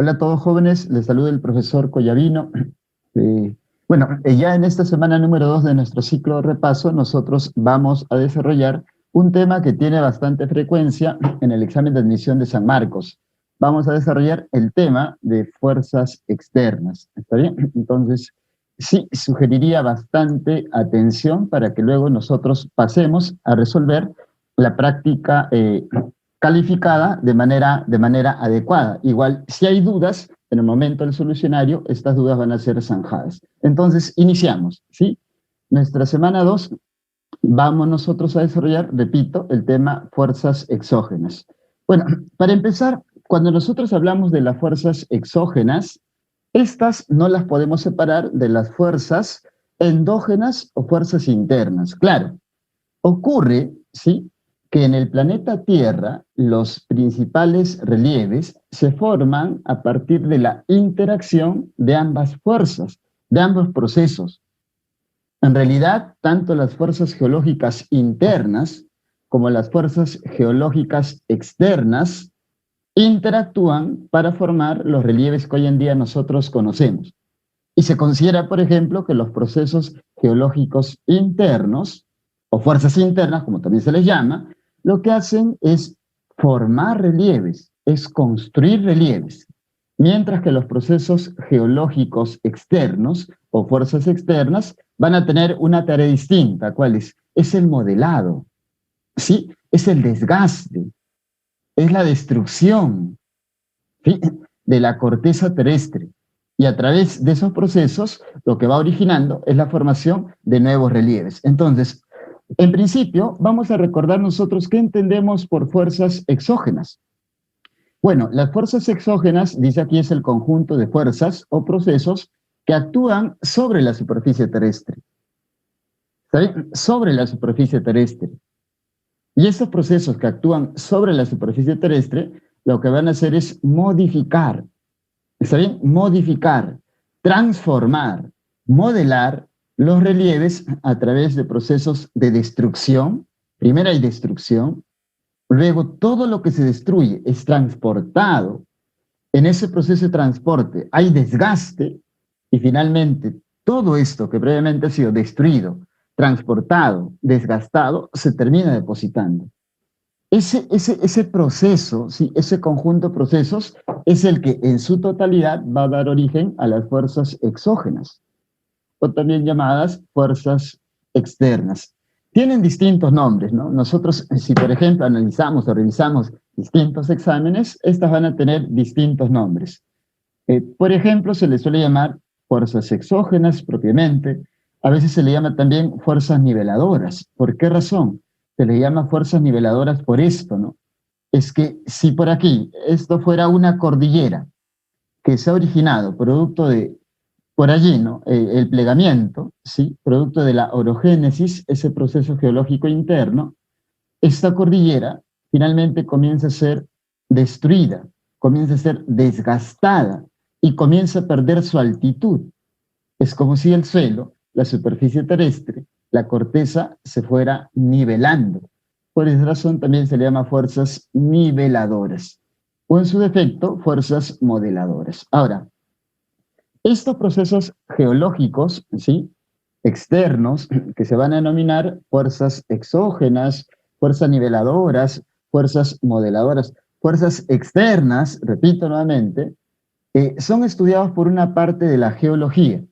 Hola a todos jóvenes, les saluda el profesor Collavino. Ya en esta semana número 2 de nuestro ciclo de repaso, nosotros vamos a desarrollar un tema que tiene bastante frecuencia en el examen de admisión de San Marcos. Vamos a desarrollar el tema de fuerzas externas, ¿está bien? Entonces, sí, sugeriría bastante atención para que luego nosotros pasemos a resolver la práctica calificada de manera adecuada. Igual, si hay dudas, en el momento del solucionario, estas dudas van a ser zanjadas. Entonces, iniciamos, ¿sí? Nuestra semana 2, vamos nosotros a desarrollar, repito, el tema fuerzas exógenas. Bueno, para empezar, cuando nosotros hablamos de las fuerzas exógenas, estas no las podemos separar de las fuerzas endógenas o fuerzas internas. Claro, ocurre, ¿sí?, que en el planeta Tierra los principales relieves se forman a partir de la interacción de ambas fuerzas, de ambos procesos. En realidad, tanto las fuerzas geológicas internas como las fuerzas geológicas externas interactúan para formar los relieves que hoy en día nosotros conocemos. Y se considera, por ejemplo, que los procesos geológicos internos, o fuerzas internas, como también se les llama, lo que hacen es formar relieves, es construir relieves, mientras que los procesos geológicos externos o fuerzas externas van a tener una tarea distinta. ¿Cuál es? Es el modelado, ¿sí? Es el desgaste, es la destrucción, ¿sí?, de la corteza terrestre. Y a través de esos procesos, lo que va originando es la formación de nuevos relieves. Entonces, en principio, vamos a recordar nosotros qué entendemos por fuerzas exógenas. Bueno, las fuerzas exógenas, dice aquí, es el conjunto de fuerzas o procesos que actúan sobre la superficie terrestre. ¿Sabe? Sobre la superficie terrestre. Y esos procesos que actúan sobre la superficie terrestre, lo que van a hacer es modificar, ¿está bien? Modificar, transformar, modelar los relieves a través de procesos de destrucción. Primero hay destrucción, luego todo lo que se destruye es transportado. En ese proceso de transporte hay desgaste y finalmente todo esto que previamente ha sido destruido, transportado, desgastado, se termina depositando. Ese proceso, ¿sí?, ese conjunto de procesos es el que en su totalidad va a dar origen a las fuerzas exógenas, o también llamadas fuerzas externas. Tienen distintos nombres, ¿no? Nosotros, si por ejemplo analizamos o revisamos distintos exámenes, estas van a tener distintos nombres. Por ejemplo, se les suele llamar fuerzas exógenas propiamente, a veces se le llama también fuerzas niveladoras. ¿Por qué razón? Se le llama fuerzas niveladoras por esto, ¿no? Es que si por aquí esto fuera una cordillera que se ha originado producto de, por allí, ¿no?, el plegamiento, ¿sí?, producto de la orogénesis, ese proceso geológico interno, esta cordillera finalmente comienza a ser destruida, comienza a ser desgastada y comienza a perder su altitud. Es como si el suelo, la superficie terrestre, la corteza se fuera nivelando. Por esa razón también se le llama fuerzas niveladoras, o en su defecto, fuerzas modeladoras. Ahora, estos procesos geológicos, ¿sí?, externos, que se van a denominar fuerzas exógenas, fuerzas niveladoras, fuerzas modeladoras, fuerzas externas, repito nuevamente, son estudiados por una parte de la geología.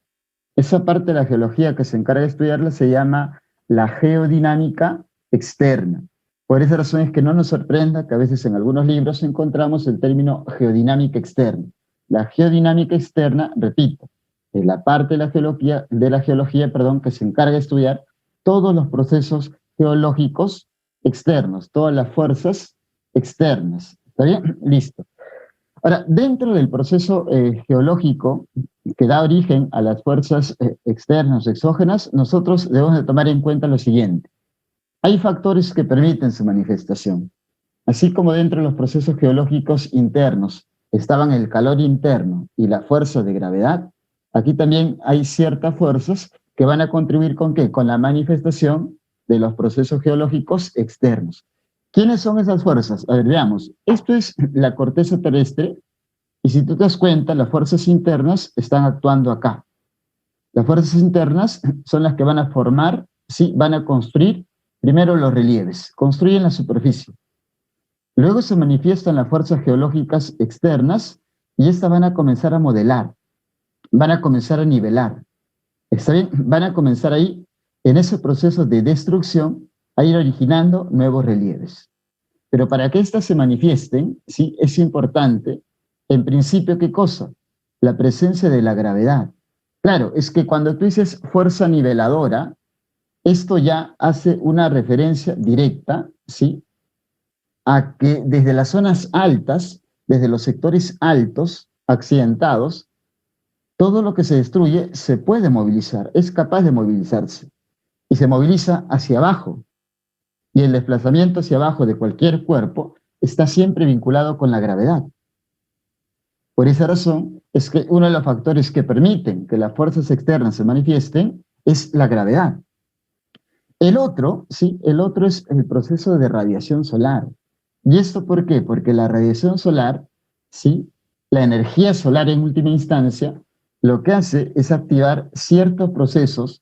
Esa parte de la geología que se encarga de estudiarla se llama la geodinámica externa. Por esa razón es que no nos sorprenda que a veces en algunos libros encontramos el término geodinámica externa. La geodinámica externa, repito, es la parte de la geología, que se encarga de estudiar todos los procesos geológicos externos, todas las fuerzas externas. ¿Está bien? Listo. Ahora, dentro del proceso geológico que da origen a las fuerzas externas o exógenas, nosotros debemos de tomar en cuenta lo siguiente. Hay factores que permiten su manifestación. Así como dentro de los procesos geológicos internos estaban el calor interno y la fuerza de gravedad, aquí también hay ciertas fuerzas que van a contribuir ¿con qué? Con la manifestación de los procesos geológicos externos. ¿Quiénes son esas fuerzas? A ver, veamos. Esto es la corteza terrestre, Y si tú te das cuenta, las fuerzas internas están actuando acá. Las fuerzas internas son las que van a formar, ¿sí? Van a construir primero los relieves, construyen la superficie. Luego se manifiestan las fuerzas geológicas externas y estas van a comenzar a modelar, van a comenzar a nivelar. ¿Está bien? Van a comenzar ahí, en ese proceso de destrucción, a ir originando nuevos relieves. Pero para que éstas se manifiesten, ¿sí? Es importante, en principio, ¿qué cosa? La presencia de la gravedad. Claro, es que cuando tú dices fuerza niveladora, esto ya hace una referencia directa, ¿sí? A que desde las zonas altas, desde los sectores altos, accidentados, todo lo que se destruye se puede movilizar, es capaz de movilizarse. Y se moviliza hacia abajo. Y el desplazamiento hacia abajo de cualquier cuerpo está siempre vinculado con la gravedad. Por esa razón es que uno de los factores que permiten que las fuerzas externas se manifiesten es la gravedad. El otro, sí, el otro es el proceso de radiación solar. ¿Y esto por qué? Porque la radiación solar, sí, la energía solar en última instancia, lo que hace es activar ciertos procesos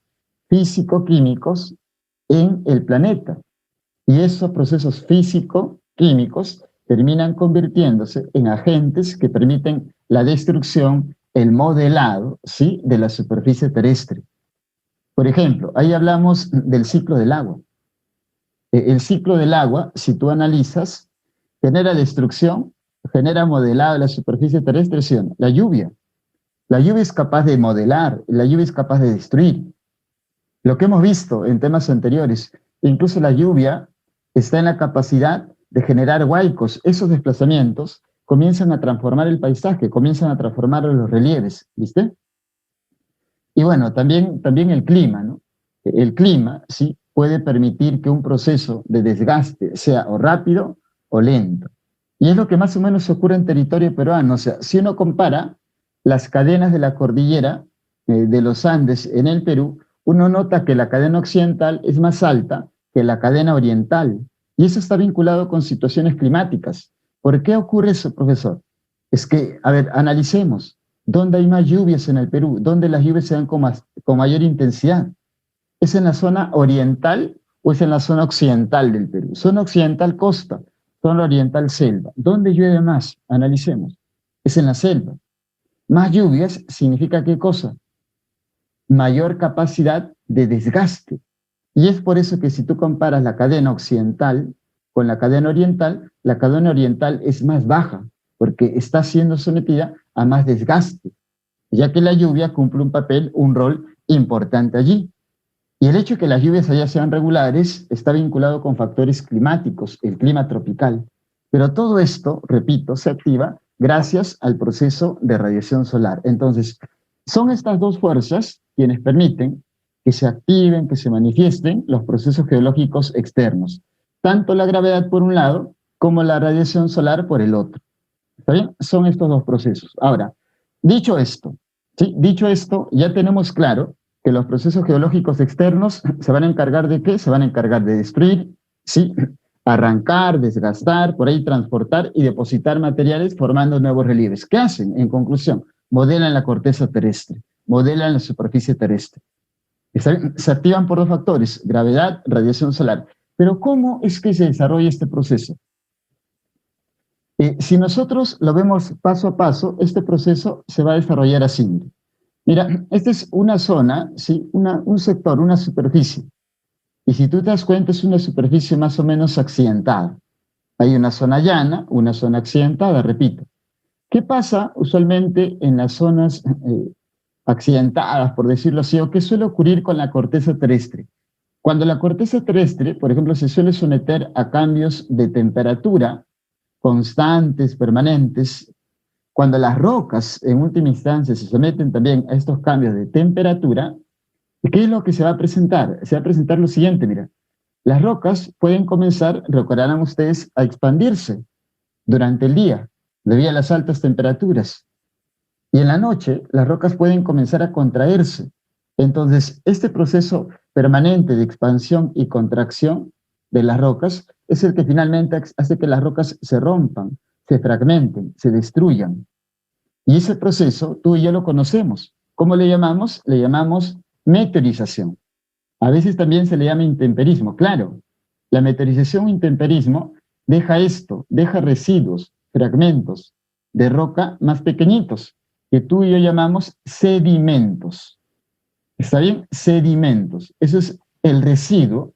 físico-químicos en el planeta. Y esos procesos físico-químicos terminan convirtiéndose en agentes que permiten la destrucción, el modelado, ¿sí? De la superficie terrestre. Por ejemplo, ahí hablamos del ciclo del agua. El ciclo del agua, si tú analizas, genera destrucción, genera modelado de la superficie terrestre, ¿sí o no? La lluvia. La lluvia es capaz de modelar, la lluvia es capaz de destruir. Lo que hemos visto en temas anteriores, incluso la lluvia está en la capacidad de generar huaicos. Esos desplazamientos comienzan a transformar el paisaje, comienzan a transformar los relieves, ¿viste? Y bueno, también el clima, ¿no? El clima, sí, puede permitir que un proceso de desgaste sea o rápido o lento. Y es lo que más o menos ocurre en territorio peruano. O sea, si uno compara las cadenas de la cordillera de los Andes en el Perú, uno nota que la cadena occidental es más alta que la cadena oriental. Y eso está vinculado con situaciones climáticas. ¿Por qué ocurre eso, profesor? Es que, a ver, analicemos. ¿Dónde hay más lluvias en el Perú? ¿Dónde las lluvias se dan con mayor intensidad? ¿Es en la zona oriental o es en la zona occidental del Perú? Zona occidental costa, zona oriental selva. ¿Dónde llueve más? Analicemos. Es en la selva. Más lluvias significa ¿qué cosa? Mayor capacidad de desgaste. Y es por eso que si tú comparas la cadena occidental con la cadena oriental es más baja, porque está siendo sometida a más desgaste, ya que la lluvia cumple un papel, un rol importante allí. Y el hecho de que las lluvias allá sean regulares está vinculado con factores climáticos, el clima tropical. Pero todo esto, repito, se activa gracias al proceso de radiación solar. Entonces, son estas dos fuerzas quienes permiten que se activen, que se manifiesten los procesos geológicos externos. Tanto la gravedad por un lado, como la radiación solar por el otro. ¿Está bien? Son estos dos procesos. Ahora, dicho esto, ¿sí? Dicho esto, ya tenemos claro que los procesos geológicos externos se van a encargar de ¿qué? Se van a encargar de destruir, ¿sí? Arrancar, desgastar, por ahí transportar y depositar materiales formando nuevos relieves. ¿Qué hacen? En conclusión, modelan la corteza terrestre, modelan la superficie terrestre. Se activan por dos factores, gravedad, radiación solar. Pero ¿cómo es que se desarrolla este proceso? Si nosotros lo vemos paso a paso, este proceso se va a desarrollar así. Mira, esta es una zona, ¿sí? Un sector, una superficie. Y si tú te das cuenta, es una superficie más o menos accidentada. Hay una zona llana, una zona accidentada, repito. ¿Qué pasa usualmente en las zonas accidentadas, por decirlo así, o qué suele ocurrir con la corteza terrestre? Cuando la corteza terrestre, por ejemplo, se suele someter a cambios de temperatura constantes, permanentes, cuando las rocas en última instancia se someten también a estos cambios de temperatura, ¿qué es lo que se va a presentar? Se va a presentar lo siguiente, mira. Las rocas pueden comenzar, recordarán ustedes, a expandirse durante el día, debido a las altas temperaturas. Y en la noche, las rocas pueden comenzar a contraerse. Entonces, este proceso permanente de expansión y contracción de las rocas es el que finalmente hace que las rocas se rompan, se fragmenten, se destruyan. Y ese proceso tú y yo lo conocemos. ¿Cómo le llamamos? Le llamamos meteorización. A veces también se le llama intemperismo. Claro, la meteorización o intemperismo deja esto, deja residuos, fragmentos de roca más pequeñitos, que tú y yo llamamos sedimentos. ¿Está bien? Sedimentos. Eso es el residuo,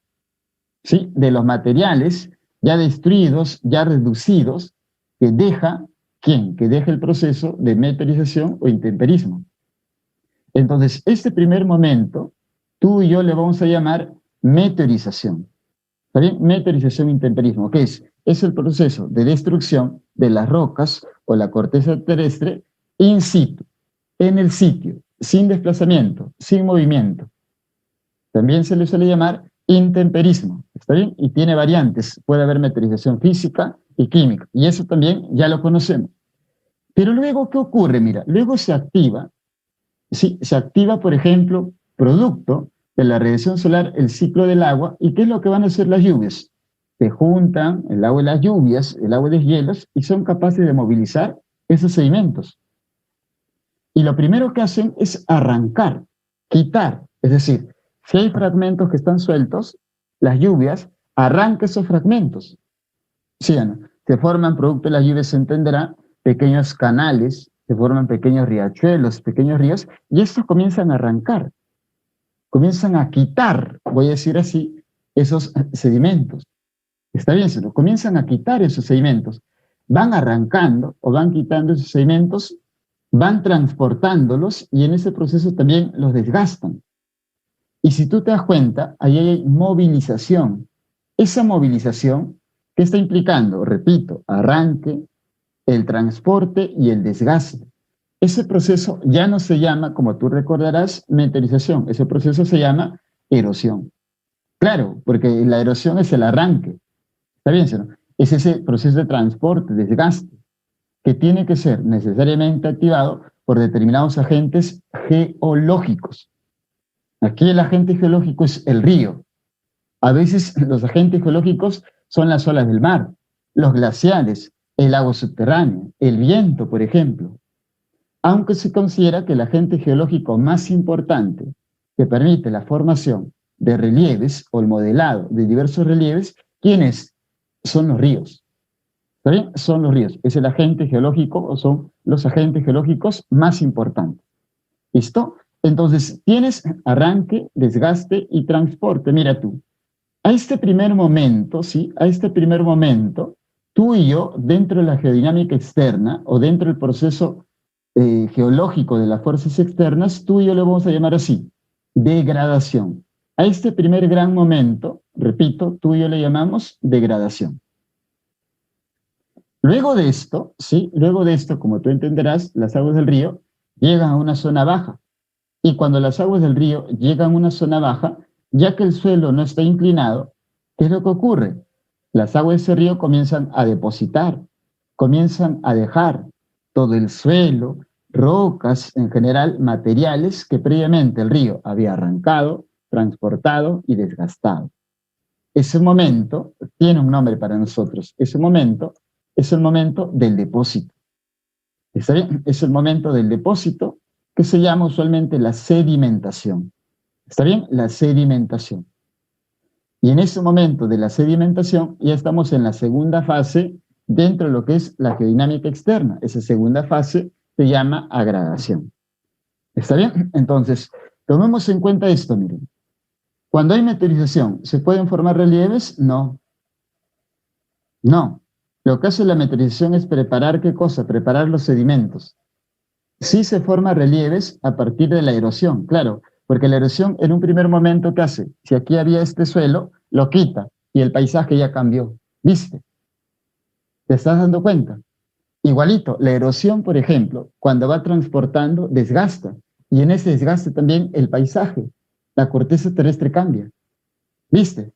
¿sí?, de los materiales ya destruidos, ya reducidos, que deja, ¿quién? Que deja el proceso de meteorización o intemperismo. Entonces, este primer momento, tú y yo le vamos a llamar meteorización. ¿Está bien? Meteorización e intemperismo, ¿qué es? Es el proceso de destrucción de las rocas o la corteza terrestre in situ, en el sitio, sin desplazamiento, sin movimiento. También se le suele llamar intemperismo, ¿está bien? Y tiene variantes, puede haber meteorización física y química, y eso también ya lo conocemos. Pero luego, ¿qué ocurre? Mira, luego se activa, ¿sí? Se activa, por ejemplo, producto de la radiación solar, el ciclo del agua. ¿Y qué es lo que van a hacer las lluvias? Se juntan el agua de las lluvias, el agua de los hielos, y son capaces de movilizar esos sedimentos. Y lo primero que hacen es arrancar, quitar. Es decir, si hay fragmentos que están sueltos, las lluvias arrancan esos fragmentos. ¿Sí o no? Se forman, producto de las lluvias, se entenderá, pequeños canales, se forman pequeños riachuelos, pequeños ríos, y estos comienzan a arrancar, comienzan a quitar, voy a decir así, esos sedimentos. Está bien, se lo comienzan a quitar esos sedimentos. Van arrancando o van quitando esos sedimentos, van transportándolos y en ese proceso también los desgastan. Y si tú te das cuenta, ahí hay movilización. Esa movilización, ¿qué está implicando? Repito, arranque, el transporte y el desgaste. Ese proceso ya no se llama, como tú recordarás, meteorización. Ese proceso se llama erosión. Claro, porque la erosión es el arranque. ¿Está bien, no? Es ese proceso de transporte, desgaste, que tiene que ser necesariamente activado por determinados agentes geológicos. Aquí el agente geológico es el río. A veces los agentes geológicos son las olas del mar, los glaciares, el agua subterránea, el viento, por ejemplo. Aunque se considera que el agente geológico más importante que permite la formación de relieves o el modelado de diversos relieves, ¿quién es? Son los ríos. ¿Está bien? Son los ríos. Es el agente geológico o son los agentes geológicos más importantes. ¿Listo? Entonces, tienes arranque, desgaste y transporte. Mira tú, a este primer momento, ¿sí? A este primer momento, tú y yo, dentro de la geodinámica externa o dentro del proceso geológico de las fuerzas externas, tú y yo le vamos a llamar así, degradación. A este primer gran momento, repito, tú y yo le llamamos degradación. Luego de esto, ¿sí? Luego de esto, como tú entenderás, las aguas del río llegan a una zona baja. Y cuando las aguas del río llegan a una zona baja, ya que el suelo no está inclinado, ¿qué es lo que ocurre? Las aguas de ese río comienzan a depositar, comienzan a dejar todo el suelo, rocas, en general materiales que previamente el río había arrancado, transportado y desgastado. Ese momento tiene un nombre para nosotros. Ese momento es el momento del depósito. ¿Está bien? Es el momento del depósito que se llama usualmente la sedimentación. ¿Está bien? La sedimentación. Y en ese momento de la sedimentación ya estamos en la segunda fase dentro de lo que es la geodinámica externa. Esa segunda fase se llama agradación. ¿Está bien? Entonces, tomemos en cuenta esto, miren. Cuando hay meteorización, ¿se pueden formar relieves? No. No. Lo que hace la meteorización es preparar, ¿qué cosa? Preparar los sedimentos. Sí se forman relieves a partir de la erosión, claro, porque la erosión en un primer momento, ¿qué hace? Si aquí había este suelo, lo quita y el paisaje ya cambió. ¿Viste? ¿Te estás dando cuenta? Igualito, la erosión, por ejemplo, cuando va transportando, desgasta. Y en ese desgaste también el paisaje, la corteza terrestre cambia. ¿Viste?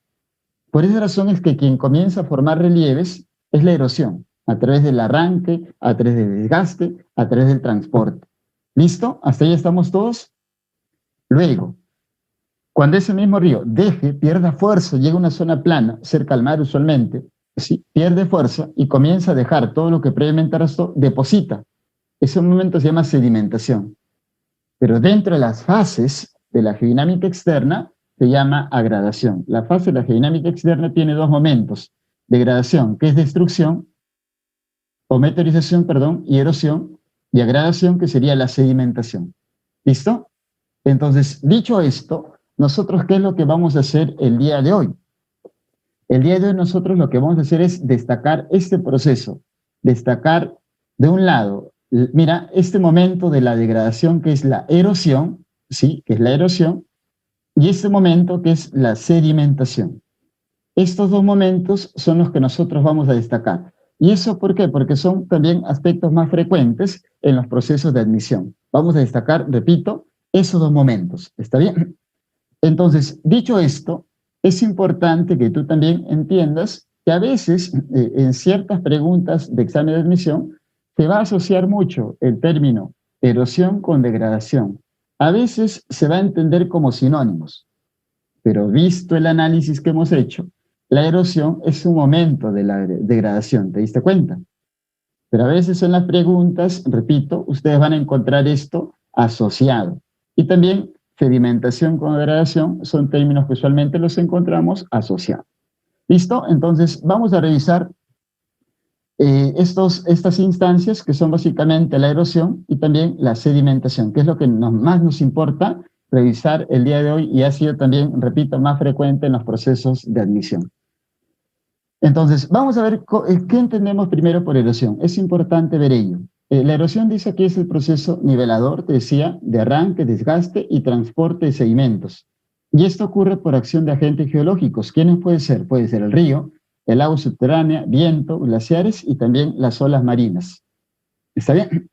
Por esa razón es que quien comienza a formar relieves es la erosión, a través del arranque, a través del desgaste, a través del transporte. ¿Listo? ¿Hasta ahí estamos todos? Luego, cuando ese mismo río pierda fuerza, llega a una zona plana, cerca al mar usualmente, ¿sí? Pierde fuerza y comienza a dejar todo lo que previamente arrastró, deposita. Ese momento se llama sedimentación. Pero dentro de las fases de la geodinámica externa se llama agradación. La fase de la geodinámica externa tiene dos momentos: degradación, que es destrucción, o meteorización, perdón, y erosión, y agradación, que sería la sedimentación. ¿Listo? Entonces, dicho esto, nosotros, ¿qué es lo que vamos a hacer el día de hoy? El día de hoy nosotros lo que vamos a hacer es destacar este proceso, destacar de un lado, mira, este momento de la degradación, que es la erosión, ¿sí? Que es la erosión, y este momento que es la sedimentación. Estos dos momentos son los que nosotros vamos a destacar. ¿Y eso por qué? Porque son también aspectos más frecuentes en los procesos de admisión. Vamos a destacar, repito, esos dos momentos. ¿Está bien? Entonces, dicho esto, es importante que tú también entiendas que a veces en ciertas preguntas de examen de admisión se va a asociar mucho el término erosión con degradación. A veces se va a entender como sinónimos, pero visto el análisis que hemos hecho, la erosión es un momento de la degradación, ¿te diste cuenta? Pero a veces en las preguntas, repito, ustedes van a encontrar esto asociado. Y también sedimentación con degradación son términos que usualmente los encontramos asociados. ¿Listo? Entonces vamos a revisar estas instancias, que son básicamente la erosión y también la sedimentación, que es lo que más nos importa revisar el día de hoy, y ha sido también, repito, más frecuente en los procesos de admisión. Entonces, vamos a ver qué entendemos primero por erosión. Es importante ver ello. La erosión, dice aquí, es el proceso nivelador, te decía, de arranque, desgaste y transporte de sedimentos. Y esto ocurre por acción de agentes geológicos. ¿Quiénes puede ser? Puede ser el río, el agua subterránea, viento, glaciares y también las olas marinas. ¿Está bien?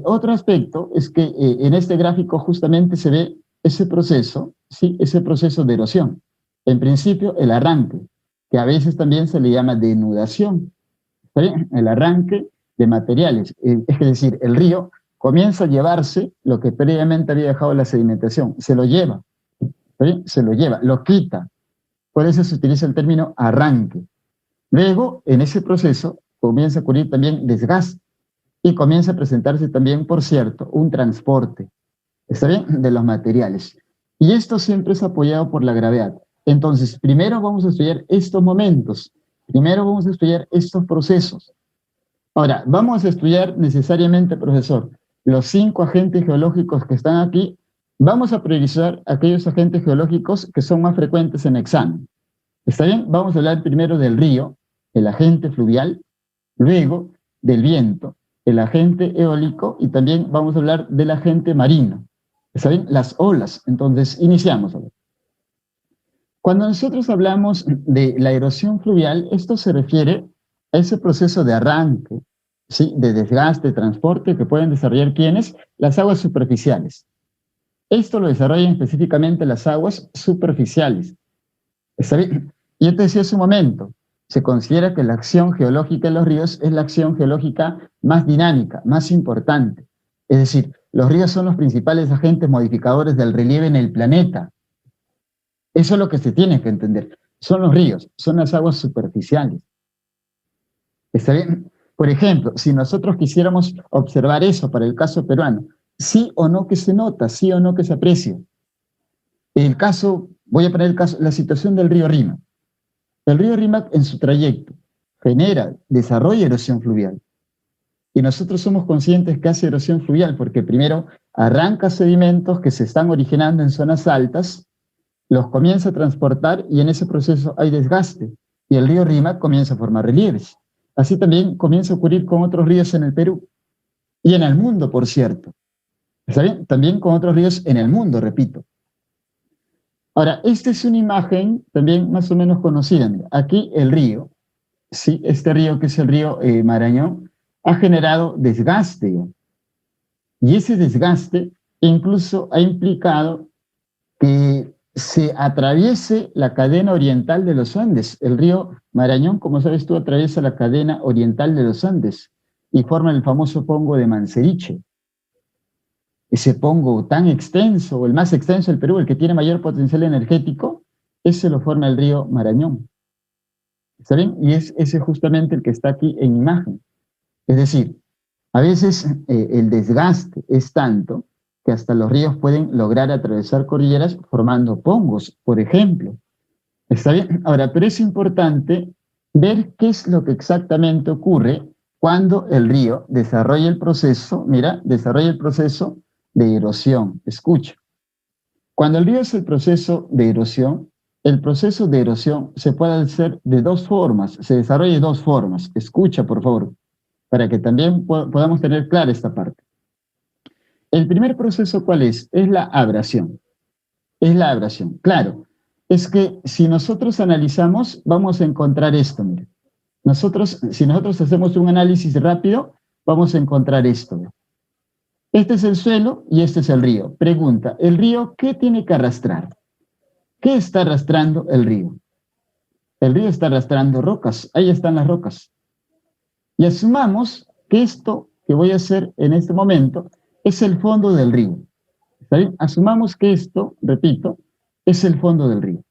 Otro aspecto es que en este gráfico justamente se ve ese proceso, ¿sí? Ese proceso de erosión. En principio, el arranque, que a veces también se le llama denudación. ¿Está bien? El arranque de materiales. Es decir, el río comienza a llevarse lo que previamente había dejado la sedimentación. Se lo lleva. ¿Está bien? Se lo lleva, lo quita. Por eso se utiliza el término arranque. Luego, en ese proceso, comienza a ocurrir también desgaste. Y comienza a presentarse también, por cierto, un transporte, ¿está bien?, de los materiales. Y esto siempre es apoyado por la gravedad. Entonces, primero vamos a estudiar estos momentos, primero vamos a estudiar estos procesos. Ahora, vamos a estudiar necesariamente, profesor, los 5 agentes geológicos que están aquí. Vamos a priorizar aquellos agentes geológicos que son más frecuentes en examen. ¿Está bien? Vamos a hablar primero del río, el agente fluvial, luego del viento, el agente eólico, y también vamos a hablar del agente marino. ¿Está bien? Las olas. Entonces, iniciamos. Cuando nosotros hablamos de la erosión fluvial, esto se refiere a ese proceso de arranque, ¿sí?, de desgaste, transporte, que pueden desarrollar ¿quiénes? Las aguas superficiales. Esto lo desarrollan específicamente las aguas superficiales. ¿Está bien? Yo te decía hace un momento, se considera que la acción geológica de los ríos es la acción geológica más dinámica, más importante. Es decir, los ríos son los principales agentes modificadores del relieve en el planeta. Eso es lo que se tiene que entender. Son los ríos, son las aguas superficiales. ¿Está bien? Por ejemplo, si nosotros quisiéramos observar eso para el caso peruano, sí o no que se nota, sí o no que se aprecia. El caso, voy a poner el caso, la situación del río Rímac. El río Rímac, en su trayecto, desarrolla erosión fluvial. Y nosotros somos conscientes que hace erosión fluvial porque primero arranca sedimentos que se están originando en zonas altas, los comienza a transportar y en ese proceso hay desgaste. Y el río Rímac comienza a formar relieves. Así también comienza a ocurrir con otros ríos en el Perú y en el mundo, por cierto. ¿Está bien? También con otros ríos en el mundo, repito. Ahora, esta es una imagen también más o menos conocida. Mira, aquí el río, ¿sí? Este río, que es el río Marañón, ha generado desgaste. Y ese desgaste incluso ha implicado que se atraviese la cadena oriental de los Andes. El río Marañón, como sabes tú, atraviesa la cadena oriental de los Andes y forma el famoso pongo de Manseriche. Ese pongo tan extenso, o el más extenso del Perú, el que tiene mayor potencial energético, ese lo forma el río Marañón. ¿Está bien? Y es ese justamente el que está aquí en imagen. Es decir, A veces el desgaste es tanto que hasta los ríos pueden lograr atravesar cordilleras formando pongos, por ejemplo. ¿Está bien? Ahora, pero es importante ver qué es lo que exactamente ocurre cuando el río desarrolla el proceso, mira, desarrolla el proceso de erosión. Escucha. Cuando el río es el proceso de erosión se puede hacer de dos formas, se desarrolla de dos formas. Escucha, por favor, para que también podamos tener clara esta parte. El primer proceso, ¿cuál es? Es la abrasión. Es la abrasión. Claro, es que si nosotros analizamos, vamos a encontrar esto, mire. Si nosotros hacemos un análisis rápido, vamos a encontrar esto. Este es el suelo y este es el río. Pregunta, ¿el río qué tiene que arrastrar? ¿Qué está arrastrando el río? El río está arrastrando rocas. Ahí están las rocas. Y asumamos que esto que voy a hacer en este momento es el fondo del río. ¿Está bien? Asumamos que esto, repito, es el fondo del río.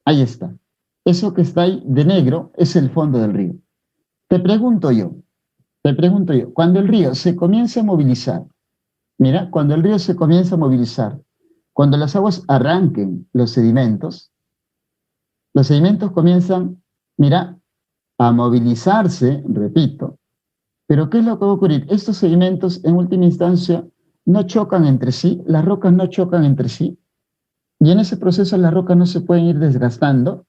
Ahí está. Eso que está ahí de negro es el fondo del río. Te pregunto yo, cuando el río se comienza a movilizar, mira, cuando el río se comienza a movilizar, cuando las aguas arranquen los sedimentos comienzan, mira, a movilizarse, repito, pero ¿qué es lo que va a ocurrir? Estos sedimentos en última instancia no chocan entre sí, las rocas no chocan entre sí, y en ese proceso las rocas no se pueden ir desgastando.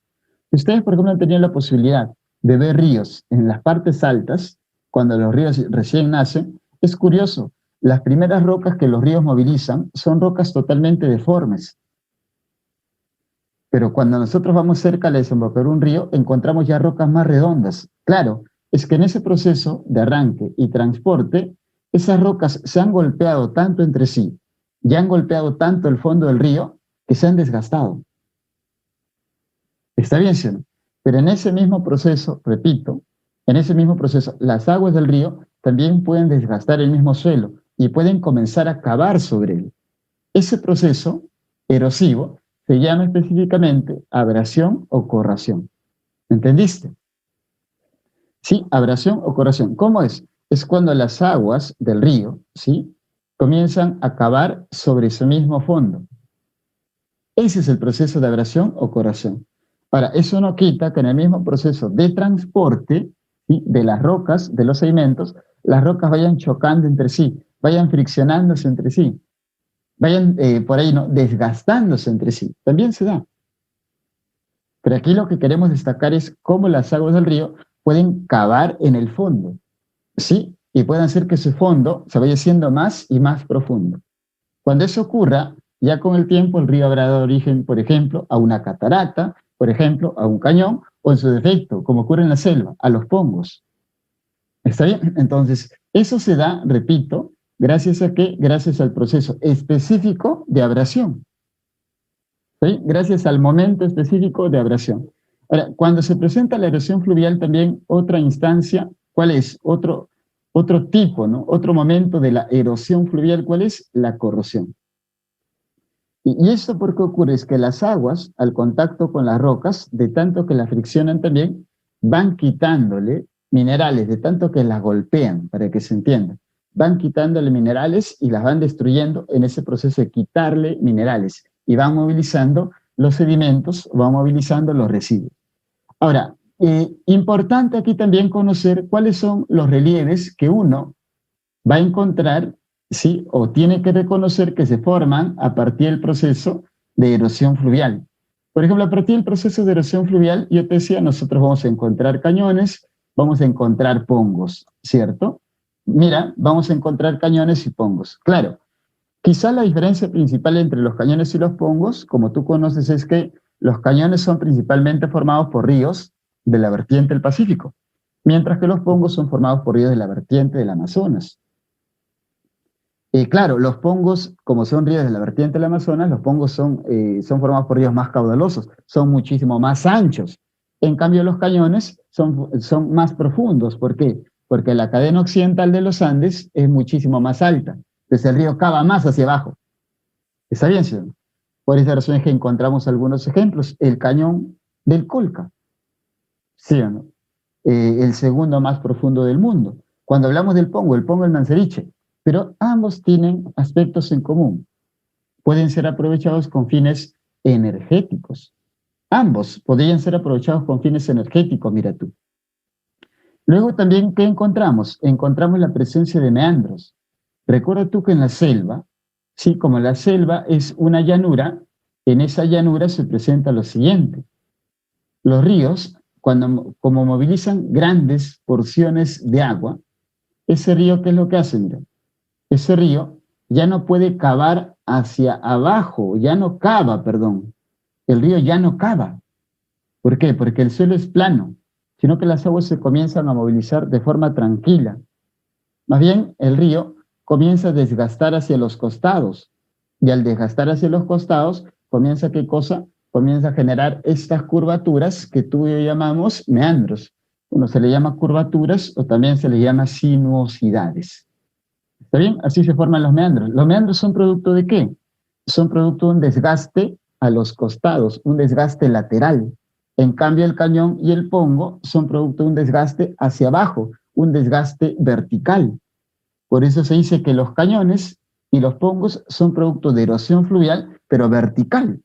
Ustedes, por ejemplo, han tenido la posibilidad de ver ríos en las partes altas, cuando los ríos recién nacen. Es curioso, las primeras rocas que los ríos movilizan son rocas totalmente deformes. Pero cuando nosotros vamos cerca de desembocar un río, encontramos ya rocas más redondas. Claro, es que en ese proceso de arranque y transporte, esas rocas se han golpeado tanto entre sí, ya han golpeado tanto el fondo del río, que se han desgastado. ¿Está bien, sí o no? Pero en ese mismo proceso, repito, en ese mismo proceso, las aguas del río también pueden desgastar el mismo suelo y pueden comenzar a cavar sobre él. Ese proceso erosivo se llama específicamente abrasión o corrosión. ¿Entendiste? Sí, abrasión o corrosión. ¿Cómo es? Es cuando las aguas del río, ¿sí?, comienzan a cavar sobre su mismo fondo. Ese es el proceso de abrasión o corrosión. Ahora, eso no quita que en el mismo proceso de transporte, ¿sí?, de las rocas, de los sedimentos, las rocas vayan chocando entre sí, vayan friccionándose entre sí, vayan por ahí, ¿no?, desgastándose entre sí. También se da. Pero aquí lo que queremos destacar es cómo las aguas del río pueden cavar en el fondo, ¿sí? Y pueden hacer que ese fondo se vaya haciendo más y más profundo. Cuando eso ocurra, ya con el tiempo el río habrá dado origen, por ejemplo, a una catarata, por ejemplo, a un cañón, o en su defecto, como ocurre en la selva, a los pongos. ¿Está bien? Entonces, eso se da, repito, ¿gracias a qué? Gracias al proceso específico de abrasión. ¿Sí? Gracias al momento específico de abrasión. Ahora, cuando se presenta la erosión fluvial, también otra instancia, ¿cuál es? Otro tipo, ¿no? Otro momento de la erosión fluvial, ¿cuál es? La corrosión. Y esto por qué ocurre es que las aguas, al contacto con las rocas, de tanto que las friccionan también, van quitándole minerales, de tanto que las golpean, para que se entienda. Van quitándole minerales y las van destruyendo en ese proceso de quitarle minerales. Y van movilizando los sedimentos, van movilizando los residuos. Ahora, importante aquí también conocer cuáles son los relieves que uno va a encontrar, ¿sí?, o tiene que reconocer que se forman a partir del proceso de erosión fluvial. Por ejemplo, a partir del proceso de erosión fluvial, yo te decía, nosotros vamos a encontrar cañones, vamos a encontrar pongos, ¿cierto? Mira, vamos a encontrar cañones y pongos. Claro, quizá la diferencia principal entre los cañones y los pongos, como tú conoces, es que los cañones son principalmente formados por ríos de la vertiente del Pacífico, mientras que los pongos son formados por ríos de la vertiente del Amazonas. Claro, los pongos, como son ríos de la vertiente del Amazonas, los pongos son formados por ríos más caudalosos, son muchísimo más anchos. En cambio, los cañones son más profundos. ¿Por qué? Porque la cadena occidental de los Andes es muchísimo más alta. Entonces el río cava más hacia abajo. ¿Está bien, señor? Por esa razón es que encontramos algunos ejemplos. El cañón del Colca, ¿sí o no? El segundo más profundo del mundo. Cuando hablamos del pongo, el manceriche, pero ambos tienen aspectos en común. Pueden ser aprovechados con fines energéticos. Ambos podrían ser aprovechados con fines energéticos, mira tú. Luego también, ¿qué encontramos? Encontramos la presencia de meandros. Recuerda tú que en la selva, sí, como la selva es una llanura, en esa llanura se presenta lo siguiente. Los ríos, como movilizan grandes porciones de agua, ese río, ¿qué es lo que hace? Mira, ese río ya no puede cavar hacia abajo, ya no cava, perdón. El río ya no cava. ¿Por qué? Porque el suelo es plano, sino que las aguas se comienzan a movilizar de forma tranquila. Más bien, el río comienza a desgastar hacia los costados, y al desgastar hacia los costados, comienza ¿qué cosa? Comienza a generar estas curvaturas que tú y yo llamamos meandros. Uno se le llama curvaturas o también se le llama sinuosidades. ¿Está bien? Así se forman los meandros. ¿Los meandros son producto de qué? Son producto de un desgaste a los costados, un desgaste lateral. En cambio, el cañón y el pongo son producto de un desgaste hacia abajo, un desgaste vertical. Por eso se dice que los cañones y los pongos son producto de erosión fluvial, pero vertical.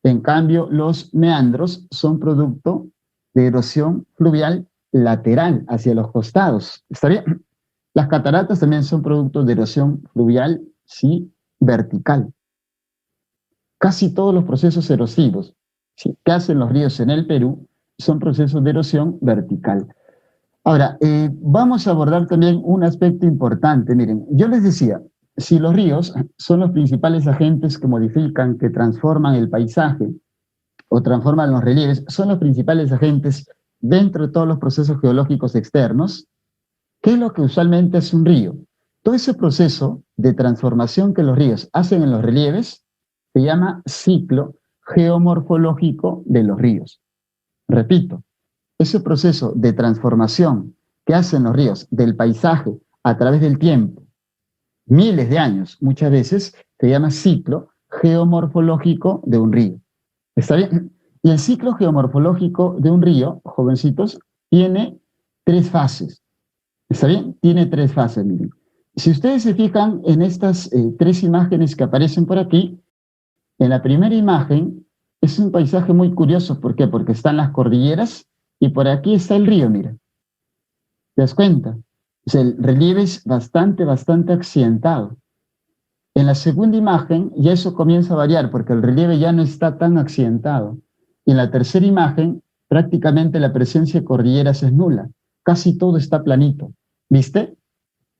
En cambio, los meandros son producto de erosión fluvial lateral, hacia los costados. ¿Está bien? Las cataratas también son producto de erosión fluvial, sí, vertical. Casi todos los procesos erosivos, ¿sí?, que hacen los ríos en el Perú son procesos de erosión vertical. Ahora, vamos a abordar también un aspecto importante. Miren, yo les decía, si los ríos son los principales agentes que modifican, que transforman el paisaje o transforman los relieves, son los principales agentes dentro de todos los procesos geológicos externos. ¿Qué es lo que usualmente es un río? Todo ese proceso de transformación que los ríos hacen en los relieves se llama ciclo geomorfológico de los ríos. Repito, ese proceso de transformación que hacen los ríos del paisaje a través del tiempo, miles de años, muchas veces, se llama ciclo geomorfológico de un río. ¿Está bien? Y el ciclo geomorfológico de un río, jovencitos, tiene tres fases. ¿Está bien? Tiene tres fases, miren. Si ustedes se fijan en estas tres imágenes que aparecen por aquí, en la primera imagen es un paisaje muy curioso. ¿Por qué? Porque están las cordilleras y por aquí está el río, mira. ¿Te das cuenta? O sea, el relieve es bastante accidentado. En la segunda imagen ya eso comienza a variar porque el relieve ya no está tan accidentado. Y en la tercera imagen prácticamente la presencia de cordilleras es nula. Casi todo está planito. ¿Viste?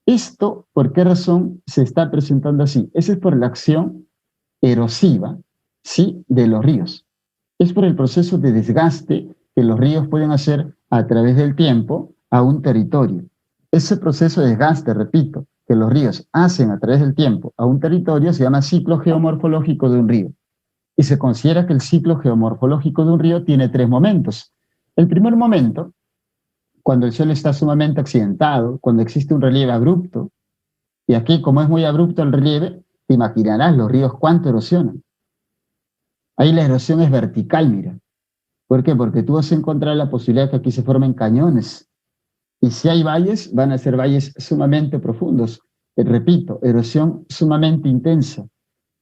Esto, ¿por qué razón se está presentando así? Esa es por la acción erosiva, ¿sí?, de los ríos. Es por el proceso de desgaste que los ríos pueden hacer a través del tiempo a un territorio. Ese proceso de desgaste, repito, que los ríos hacen a través del tiempo a un territorio se llama ciclo geomorfológico de un río. Y se considera que el ciclo geomorfológico de un río tiene tres momentos. El primer momento, cuando el suelo está sumamente accidentado, cuando existe un relieve abrupto, y aquí como es muy abrupto el relieve, te imaginarás los ríos cuánto erosionan. Ahí la erosión es vertical, mira. ¿Por qué? Porque tú vas a encontrar la posibilidad de que aquí se formen cañones. Y si hay valles, van a ser valles sumamente profundos. Repito, erosión sumamente intensa.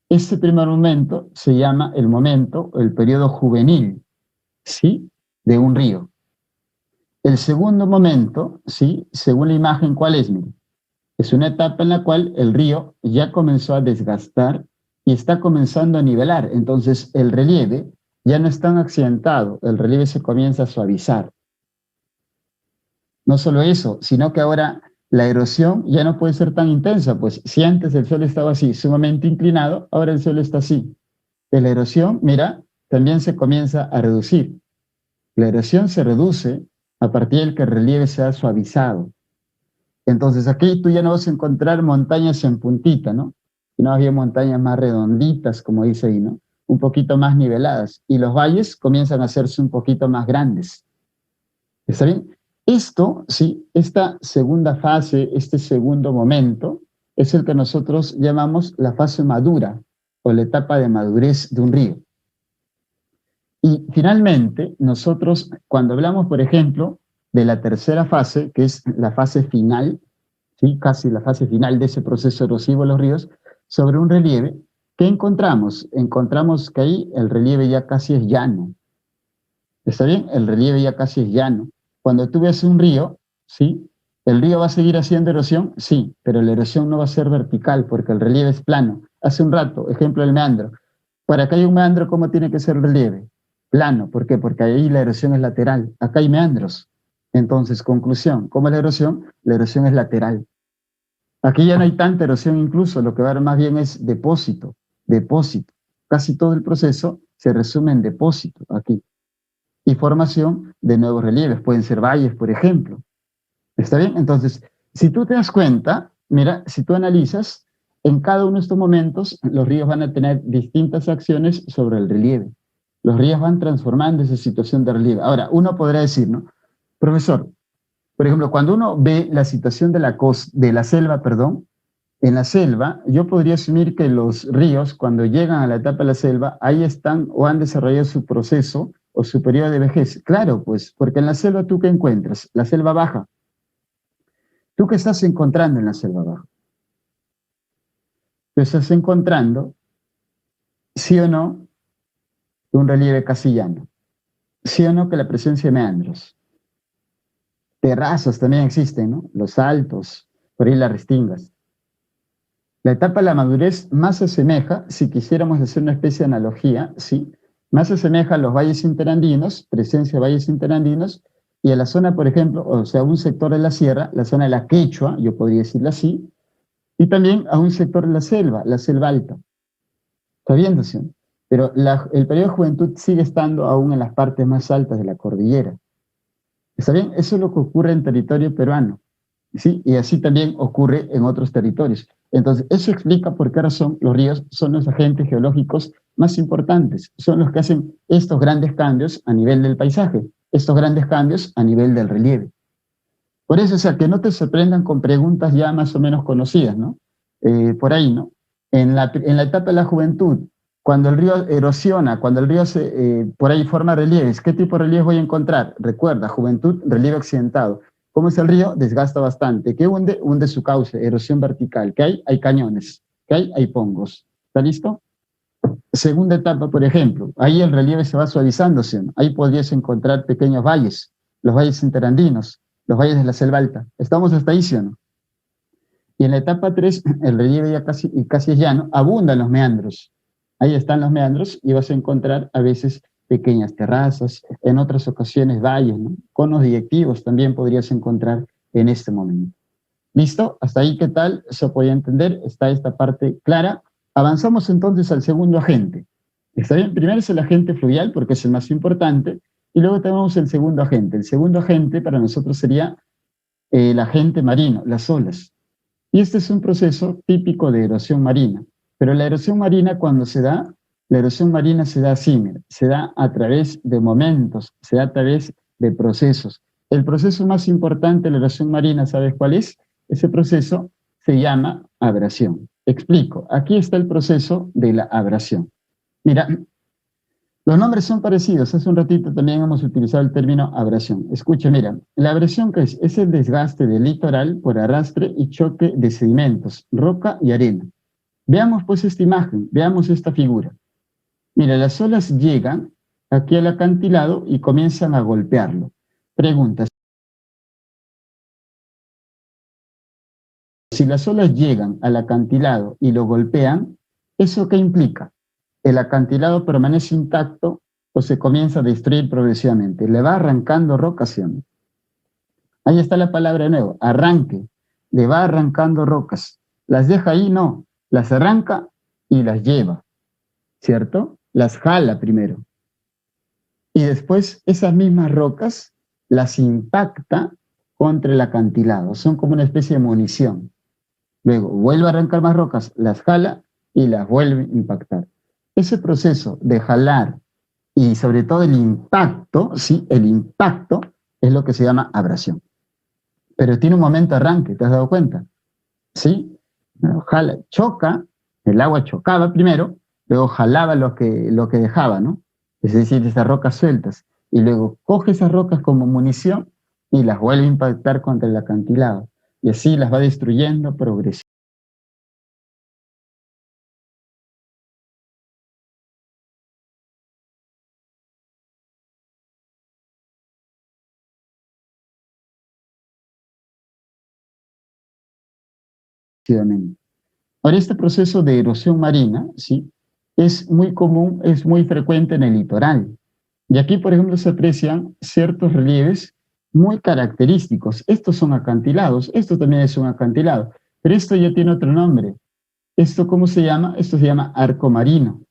Este primer momento se llama el momento, el periodo juvenil, ¿sí?, de un río. El segundo momento, ¿sí?, según la imagen, ¿cuál es? Mira, es una etapa en la cual el río ya comenzó a desgastar y está comenzando a nivelar. Entonces el relieve ya no es tan accidentado, el relieve se comienza a suavizar. No solo eso, sino que ahora la erosión ya no puede ser tan intensa, pues si antes el suelo estaba así, sumamente inclinado, ahora el suelo está así. De la erosión, mira, también se comienza a reducir. La erosión se reduce a partir del que el relieve se ha suavizado. Entonces aquí tú ya no vas a encontrar montañas en puntita, ¿no? Sino había montañas más redonditas, como dice ahí, ¿no? Un poquito más niveladas. Y los valles comienzan a hacerse un poquito más grandes. ¿Está bien? Esto, sí, esta segunda fase, este segundo momento, es el que nosotros llamamos la fase madura o la etapa de madurez de un río. Y finalmente, nosotros cuando hablamos, por ejemplo, de la tercera fase, que es la fase final, ¿sí? Casi la fase final de ese proceso erosivo de los ríos, sobre un relieve. ¿Qué encontramos? Encontramos que ahí el relieve ya casi es llano. ¿Está bien? El relieve ya casi es llano. Cuando tú ves un río, ¿sí? ¿El río va a seguir haciendo erosión? Sí, pero la erosión no va a ser vertical porque el relieve es plano. Hace un rato, ejemplo del meandro. Para que haya un meandro, ¿cómo tiene que ser el relieve? Plano. ¿Por qué? Porque ahí la erosión es lateral. Acá hay meandros. Entonces, conclusión, ¿cómo es la erosión? La erosión es lateral. Aquí ya no hay tanta erosión incluso, lo que va a haber más bien es depósito, depósito. Casi todo el proceso se resume en depósito aquí. Y formación de nuevos relieves, pueden ser valles, por ejemplo. ¿Está bien? Entonces, si tú te das cuenta, mira, si tú analizas, en cada uno de estos momentos los ríos van a tener distintas acciones sobre el relieve. Los ríos van transformando esa situación de relieve. Ahora, uno podrá decir, ¿no? Profesor, por ejemplo, cuando uno ve la situación de la selva, perdón, en la selva, yo podría asumir que los ríos, cuando llegan a la etapa de la selva, ahí están o han desarrollado su proceso o su periodo de vejez. Claro, pues, porque en la selva tú qué encuentras, la selva baja. ¿Tú qué estás encontrando en la selva baja? Tú estás encontrando, sí o no, un relieve casi llano. Sí o no que la presencia de meandros. Terrazas también existen, ¿no? Los altos, por ahí las restingas. La etapa de la madurez más se asemeja, si quisiéramos hacer una especie de analogía, ¿sí? Más se asemeja a los valles interandinos, presencia de valles interandinos, y a la zona, por ejemplo, o sea, un sector de la sierra, la zona de la Quechua, yo podría decirlo así, y también a un sector de la selva alta. ¿Está viendo, sí? Pero el periodo de juventud sigue estando aún en las partes más altas de la cordillera. ¿Está bien? Eso es lo que ocurre en territorio peruano. ¿Sí? Y así también ocurre en otros territorios. Entonces, eso explica por qué razón los ríos son los agentes geológicos más importantes, son los que hacen estos grandes cambios a nivel del paisaje, estos grandes cambios a nivel del relieve. Por eso, o sea, que no te sorprendan con preguntas ya más o menos conocidas, ¿no? Por ahí, ¿no? En la etapa de la juventud, cuando el río erosiona, cuando el río por ahí forma relieves, ¿qué tipo de relieves voy a encontrar? Recuerda, juventud, relieve accidentado. ¿Cómo es el río? Desgasta bastante. ¿Qué hunde? Hunde su cauce, erosión vertical. ¿Qué hay? Hay cañones. ¿Qué hay? Hay pongos. ¿Está listo? Segunda etapa, por ejemplo, ahí el relieve se va suavizándose, ¿no? Ahí podrías encontrar pequeños valles, los valles interandinos, los valles de la selva alta. ¿Estamos hasta ahí, sí o no? Y en la etapa 3, el relieve ya casi es llano, abundan los meandros. Ahí están los meandros y vas a encontrar a veces pequeñas terrazas, en otras ocasiones valles, ¿no? Conos directivos también podrías encontrar en este momento. ¿Listo? ¿Hasta ahí qué tal? ¿Se podía entender? ¿Está esta parte clara? Avanzamos entonces al segundo agente. ¿Está bien? Primero es el agente fluvial porque es el más importante y luego tenemos el segundo agente. El segundo agente para nosotros sería el agente marino, las olas. Y este es un proceso típico de erosión marina. Pero la erosión marina cuando se da, la erosión marina se da así, mira, se da a través de momentos, se da a través de procesos. El proceso más importante de la erosión marina, ¿sabes cuál es? Ese proceso se llama abrasión. Explico, aquí está el proceso de la abrasión. Mira, los nombres son parecidos. Hace un ratito también hemos utilizado el término abrasión. Escucha, mira, la abrasión ¿qué es? Es el desgaste del litoral por arrastre y choque de sedimentos, roca y arena. Veamos pues esta imagen, veamos esta figura. Mira, las olas llegan aquí al acantilado y comienzan a golpearlo. Pregunta, si las olas llegan al acantilado y lo golpean, ¿eso qué implica? ¿El acantilado permanece intacto o se comienza a destruir progresivamente? Le va arrancando rocas, ¿sí o no? Ahí está la palabra de nuevo, arranque. Le va arrancando rocas. ¿Las deja ahí? No. Las arranca y las lleva, ¿cierto? Las jala primero. Y después esas mismas rocas las impacta contra el acantilado. Son como una especie de munición. Luego vuelve a arrancar más rocas, las jala y las vuelve a impactar. Ese proceso de jalar y sobre todo el impacto, ¿sí? El impacto es lo que se llama abrasión. Pero tiene un momento de arranque, ¿te has dado cuenta? ¿Sí? Jala, choca, el agua chocaba primero, luego jalaba lo que dejaba, ¿no? Es decir, esas rocas sueltas. Y luego coge esas rocas como munición y las vuelve a impactar contra el acantilado. y así las va destruyendo progresivamente. Ahora, este proceso de erosión marina, ¿sí?, es muy común, es muy frecuente en el litoral. Y aquí, por ejemplo, se aprecian ciertos relieves muy característicos. Estos son acantilados, esto también es un acantilado, pero esto ya tiene otro nombre. ¿Esto cómo se llama? Esto se llama arco marino,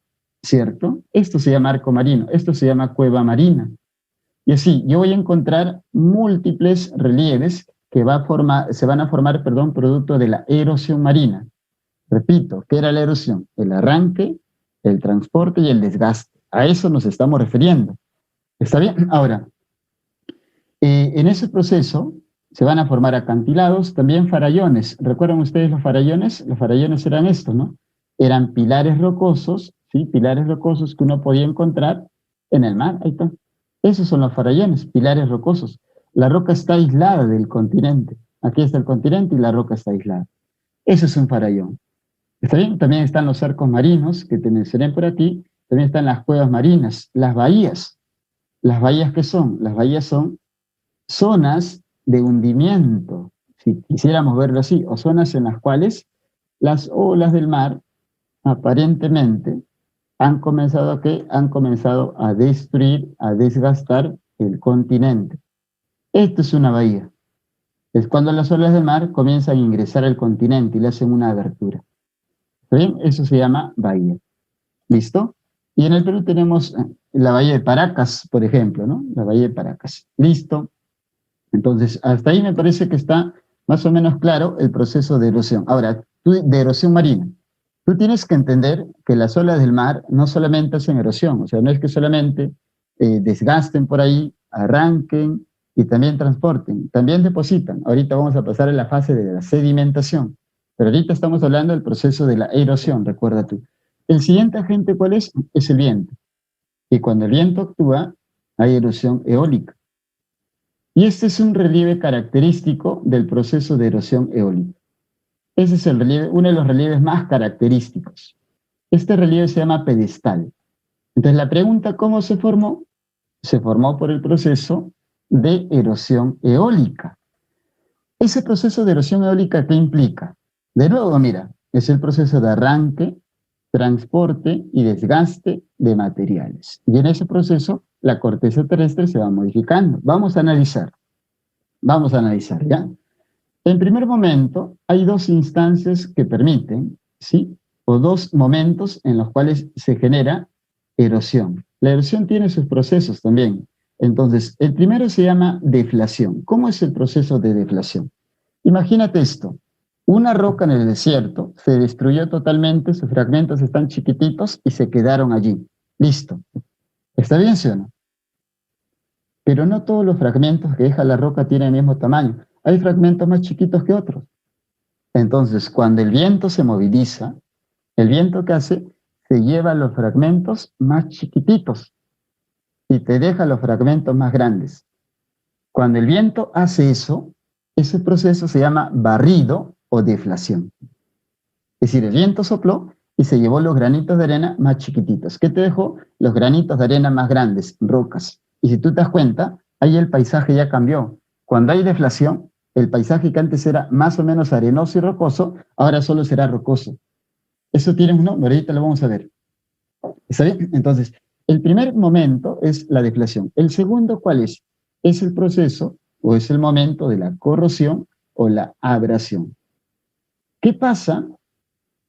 ¿cierto? Esto se llama arco marino, esto se llama cueva marina. Y así, yo voy a encontrar múltiples relieves que se van a formar, perdón, producto de la erosión marina. Repito, ¿qué era la erosión? El arranque, el transporte y el desgaste. A eso nos estamos refiriendo. ¿Está bien? Ahora, en ese proceso se van a formar acantilados, también farallones. ¿Recuerdan ustedes los farallones? Los farallones eran estos, ¿no? Eran pilares rocosos, ¿sí? Pilares rocosos que uno podía encontrar en el mar. Ahí está. Esos son los farallones, pilares rocosos. La roca está aislada del continente. Aquí está el continente y la roca está aislada. Eso es un farallón. ¿Está bien? También están los arcos marinos, que te mencioné por aquí. También están las cuevas marinas, las bahías. ¿Las bahías qué son? Las bahías son zonas de hundimiento, si quisiéramos verlo así, o zonas en las cuales las olas del mar aparentemente han comenzado a destruir, a desgastar el continente. Esto es una bahía. Es cuando las olas del mar comienzan a ingresar al continente y le hacen una abertura. ¿Bien? Eso se llama bahía. ¿Listo? Y en el Perú tenemos la bahía de Paracas, por ejemplo, ¿no? La bahía de Paracas. ¿Listo? Entonces, hasta ahí me parece que está más o menos claro el proceso de erosión. Ahora, de erosión marina. Tú tienes que entender que las olas del mar no solamente hacen erosión, o sea, no es que solamente desgasten por ahí, arranquen y también transporten, también depositan. Ahorita vamos a pasar a la fase de la sedimentación, pero ahorita estamos hablando del proceso de la erosión, recuerda tú. El siguiente agente, ¿cuál es? Es el viento. Y cuando el viento actúa, hay erosión eólica. Y este es un relieve característico del proceso de erosión eólica. Ese es el relieve, uno de los relieves más característicos. Este relieve se llama pedestal. Entonces la pregunta, ¿cómo se formó? Se formó por el proceso de erosión eólica. Ese proceso de erosión eólica, ¿qué implica? De nuevo, mira, es el proceso de arranque, transporte y desgaste de materiales. Y en ese proceso, la corteza terrestre se va modificando. Vamos a analizar, ¿ya? En primer momento, hay dos instancias que permiten, ¿sí? O dos momentos en los cuales se genera erosión. La erosión tiene sus procesos también. Entonces, el primero se llama deflación. ¿Cómo es el proceso de deflación? Imagínate esto. Una roca en el desierto se destruyó totalmente, sus fragmentos están chiquititos y se quedaron allí. Listo. ¿Está bien, sí o no? Pero no todos los fragmentos que deja la roca tienen el mismo tamaño. Hay fragmentos más chiquitos que otros. Entonces, cuando el viento se moviliza, el viento que hace se lleva los fragmentos más chiquititos y te deja los fragmentos más grandes. Cuando el viento hace eso, ese proceso se llama barrido o deflación. Es decir, el viento sopló y se llevó los granitos de arena más chiquititos. ¿Qué te dejó? Los granitos de arena más grandes, rocas. Y si tú te das cuenta, ahí el paisaje ya cambió. Cuando hay deflación, el paisaje que antes era más o menos arenoso y rocoso, ahora solo será rocoso. Eso tiene un nombre, ahorita lo vamos a ver. ¿Está bien? Entonces, el primer momento es la deflación. El segundo, ¿cuál es? Es el proceso o es el momento de la corrosión o la abrasión. ¿Qué pasa?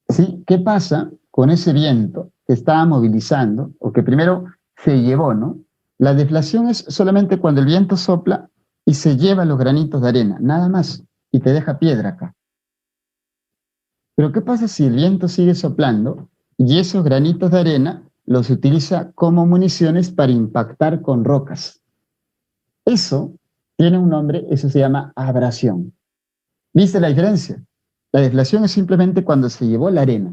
¿Sí? ¿Qué pasa con ese viento que estaba movilizando o que primero se llevó, ¿no? La deflación es solamente cuando el viento sopla y se lleva los granitos de arena, nada más, y te deja piedra acá. Pero ¿qué pasa si el viento sigue soplando y esos granitos de arena los utiliza como municiones para impactar con rocas? Eso tiene un nombre, eso se llama abrasión. ¿Viste la diferencia? La deflación es simplemente cuando se llevó la arena,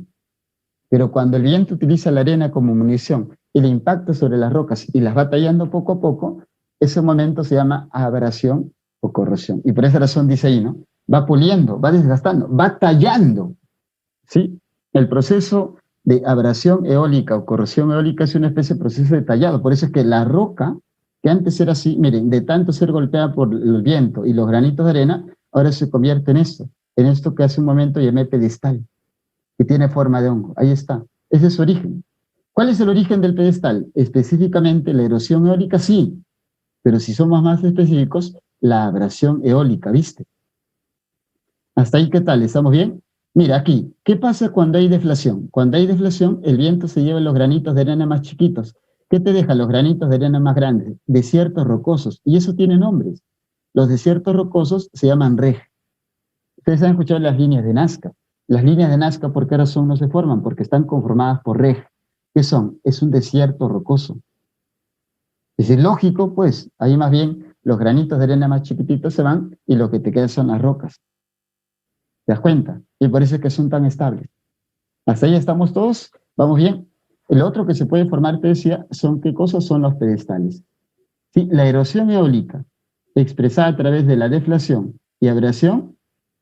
pero cuando el viento utiliza la arena como munición y le impacta sobre las rocas y las va tallando poco a poco, ese momento se llama abrasión o corrosión. Y por esa razón dice ahí, ¿no? va puliendo, va desgastando, va tallando, ¿sí? El proceso de abrasión eólica o corrosión eólica es una especie de proceso de tallado. Por eso es que la roca, que antes era así, miren, de tanto ser golpeada por el viento y los granitos de arena, ahora se convierte en esto que hace un momento llamé pedestal, que tiene forma de hongo. Ahí está. Ese es su origen. ¿Cuál es el origen del pedestal? Específicamente la erosión eólica, sí, pero si somos más específicos, la abrasión eólica, ¿viste? ¿Hasta ahí qué tal? ¿Estamos bien? Mira, aquí, ¿qué pasa cuando hay deflación? Cuando hay deflación, el viento se lleva los granitos de arena más chiquitos. ¿Qué te deja los granitos de arena más grandes? Desiertos rocosos. Y eso tiene nombres. Los desiertos rocosos se llaman reg. Ustedes han escuchado las líneas de Nazca. Las líneas de Nazca, ¿por qué razón no se forman? Porque están conformadas por reg. ¿Qué son? Es un desierto rocoso. Es decir, lógico, pues, ahí más bien los granitos de arena más chiquititos se van y lo que te queda son las rocas. ¿Te das cuenta? Y por eso es que son tan estables. Hasta ahí estamos todos, vamos bien. El otro que se puede formar, te decía, son qué cosas son los pedestales. ¿Sí? La erosión eólica, expresada a través de la deflación y abrasión,